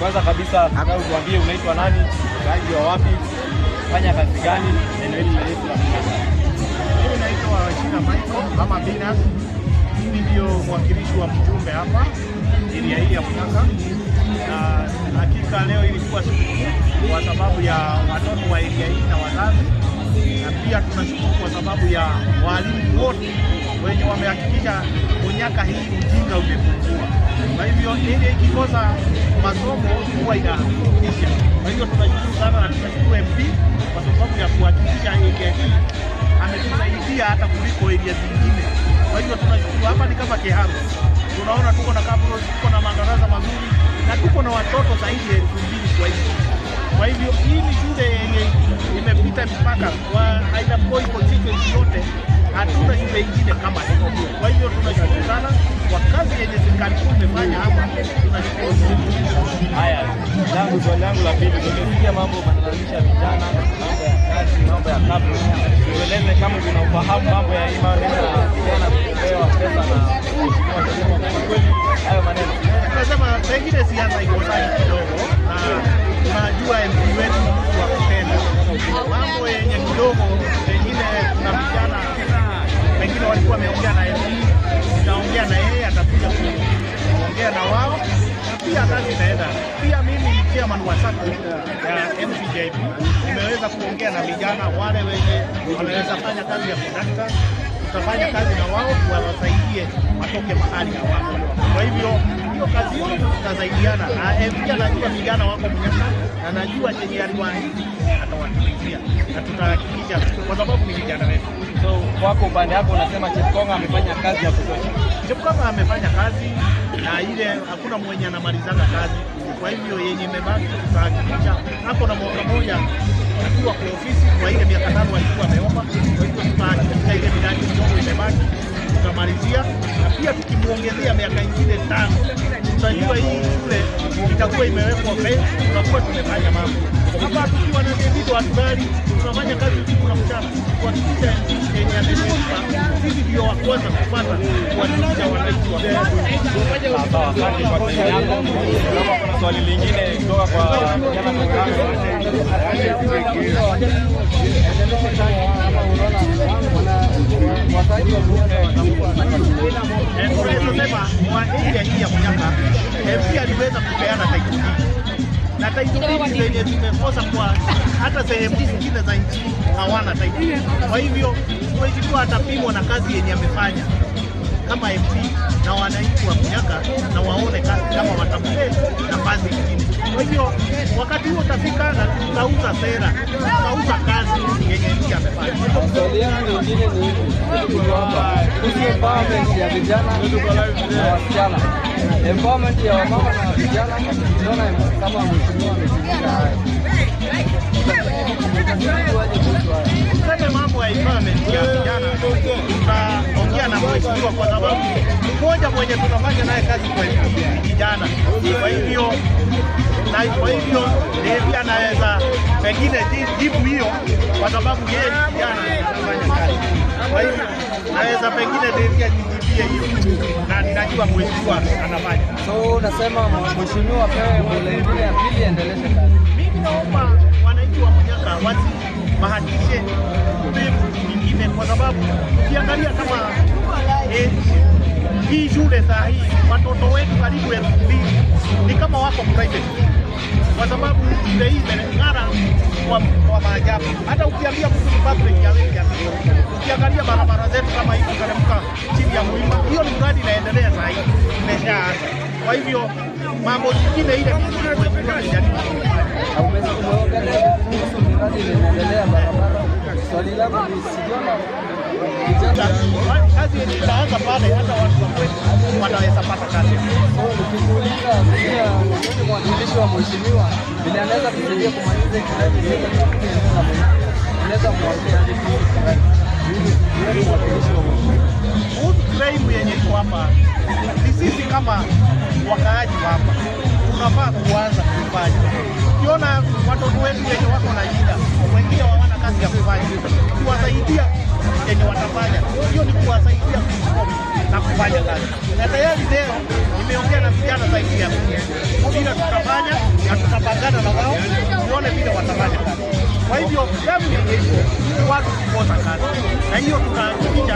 Kwanza kabisa tuambie unaitwa nani, kazi wa wapi, fanya kazi gani, eneo hili la Munyaka? Mimi naitwa Wachina Michael kama Binas. Mimi ndio mwakilishi wa mjumbe hapa area hii ya Munyaka. Na hakika leo ilikuwa siku kwa sababu ya watoto wa area hii na wazazi, na pia tunashukuru kwa sababu ya walimu wote wenye wamehakikisha Munyaka hii ujinga umepungua. Kwa hivyo ile ikikosa masomo huwa inaisha. Kwa hivyo tunashukuru sana na tunashukuru MP kwa sababu ya kuhakikisha area hii ametusaidia hata kuliko area zingine. Kwa hivyo tunashukuru. Hapa ni kama Keharu, tunaona tuko na kabro, tuko na madarasa mazuri na tuko na watoto zaidi ya 2000 kwa hivyo. Kwa hivyo hii ni shule yenye imepita mipaka wa Aidapoi constituency yote, hatuna shule nyingine kama hiyo. Kwa hivyo tunashukuru sana kwa kazi yenye serikali imefanya hapa, tunashukuru. Haya, swali langu la pili, tumesikia mambo yanalazimisha vijana, mambo ya kazi, mambo ya kabla. Tueleze kama unafahamu mambo ya imani na vijana kupewa pesa na kweli hayo maneno. Tunasema pengine siasa iko ndani kidogo, na tunajua MP wetu wa kupenda mambo yenye kidogo, pengine kuna vijana pengine walikuwa wameongea na MP, nitaongea na yeye, atakuja kuongea na wao, na pia kazi inaenda. Pia mimi ni chairman wa SACCO ya MCJP, nimeweza kuongea na vijana wale wenye wanaweza fanya kazi ya kondakta, tutafanya kazi na wao tuwasaidie watoke mahali hawapo. Kwa hivyo hiyo kazi hiyo tutasaidiana, na pia najua vijana wako Munyaka na najua chenye aliwaahidi atawatimizia, na tutahakikisha kwa sababu ni vijana wetu. So kwako upande wako unasema Chepkonga amefanya kazi ya kutosha? Chepkonga amefanya kazi na ile hakuna mwenye anamalizana kazi. Kwa hivyo yenye imebaki tutahakikisha hapo na mwaka moja akiwa kwa ofisi kwa ile miaka 5 alikuwa ameomba. Kwa hivyo tutahakikisha ile miradi kidogo imebaki tutamalizia, na pia tukimuongezea miaka ingine 5 tutajua hii shule itakuwa imewekwa mbele, tutakuwa tumefanya mambo. Hapa tukiwa na David Watubali tunafanya kazi usiku na mchana kuhakikisha yenye amenipa sisi ndio wa kwanza kupata kuhakikisha wananchi wa asante kwa kazi yako. Kama kuna swali lingine kutoka kwa vijana tunasema kwa area hii ya Munyaka MP aliweza kupeana title na title zenye zimekosa kwa hata sehemu zingine za nchi hawana title. Kwa hivyo mheshimiwa atapimwa na kazi yenye amefanya kama MP na wananchi wa Munyaka na waone kazi kama watampe nafasi nyingine. Kwa hivyo wakati huo utafika na tutauza sera, tutauza kazi yenye MP amefanya. Swali yangu nyingine ni empowerment ya vijana na wasichana. Empowerment ya wamama na vijana, tunaona kama mheshimiwa ametimiza haya. Tuseme mambo ya empowerment ya vijana, tutaongea na mheshimiwa kwa sababu mmoja mwenye tunafanya naye kazi kwa vijana. Kwa hivyo pia anaweza pengine jibu hiyo kwa sababu yeye ni kijana anafanya kazi. Kwa hivyo naweza pengine pia nijibie hiyo, na ninajua mheshimiwa anafanya. So unasema mheshimiwa pewe mbele nyingine ya pili endeleze kazi. Mimi naomba wananchi wa Munyaka wasibahatishe nyingine, kwa sababu ukiangalia kama hii shule saa hii watoto wetu karibu 2000 ni kama wako private, kwa sababu shule hii imeng'ara kwa maajabu. Hata ukiambia mtu ni public ya wengi, ukiangalia barabara zetu kama hivi teremka chini ya mlima, hiyo ni mradi inaendelea saa hii, imeshaanza. Kwa hivyo mambo mengine ile umeongelea kuhusu miradi inaendelea barabara. Swali langu ni sijaona kazi yenye itaanza pale, hata watu wa kwetu wanaweza pata kazi. Ukikuuliza pia mwakilishi wa mheshimiwa vile anaweza kusaidia kumaliza kirani anaweza mwambia mwakilishi wa mheshimiwa kuhusu crime yenye iko hapa. Ni sisi kama wakaaji hapa tunafaa kuanza kufanya. Ukiona watoto wetu wenye wako na shida, wengine hawana kazi ya kufanya, kuwasaidia yenye watafanya, hiyo ni kuwasaidia kusoma na kufanya kazi. Na tayari leo nimeongea na vijana zaidi ya 10 tutafanya na tutapangana na wao tuone vile watafanya kazi. Kwa hivyo damu yenye watu kukosa kazi, na hiyo tunahakikisha